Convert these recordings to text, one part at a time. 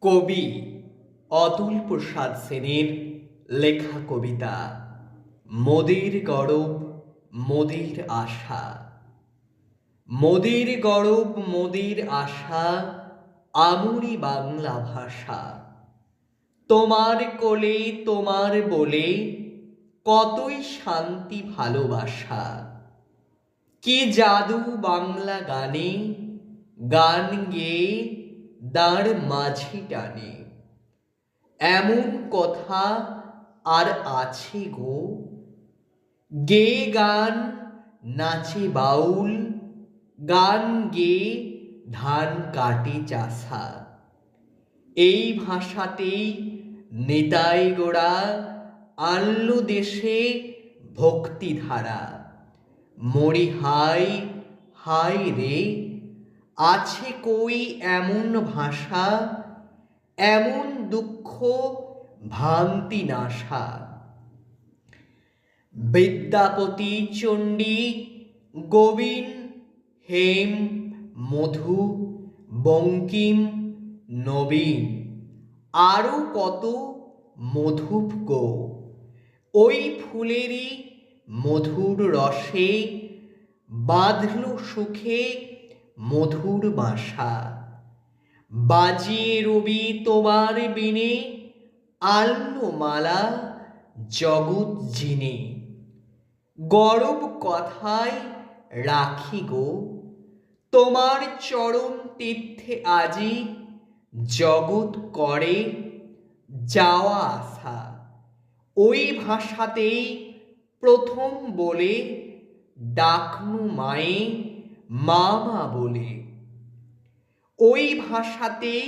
কবি অতুল প্রসাদ সেনের লেখা কবিতা মোদের গরব মোদের আশা। মোদের গরব মোদের আশা, আমরি বাংলা ভাষা। তোমার কোলে তোমার বলে কতই শান্তি ভালোবাসা। কি জাদু বাংলা গানে, গান গেয়ে দাঁড় মাঝি টানে। এমন কথা আর আছে গো, গেয়ে গান নাচে বাউল, গান গেয়ে ধান কাটে চাষা। এই ভাষাতেই নিতাই গোড়া আনলো দেশে ভক্তিধারা। মরি হায় হায় রে, আছে কই এমন ভাষা, এমন দুঃখ ভ্রান্তি নাশা। বিদ্যাপতি চণ্ডী গোবিন হেম মধু বঙ্কিম নবীন আরও কত মধুপ গো। ওই ফুলেরই মধুর রসে বাঁধল সুখে মধুর বাসা। বাজিয়ে রবি তোমার বিনে, আনলো মালা জগৎ জিনে। গরব কথায় রাখি গো, তোমার চরণ তীর্থে আজি জগৎ করে যাওয়া আসা। ওই ভাষাতেই প্রথম বলে ডাকনু মায়ে মামা বলে। ওই ভাষাতেই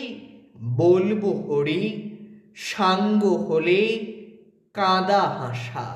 বলবো হরি, সাঙ্গ হলে কাঁদা হাসা।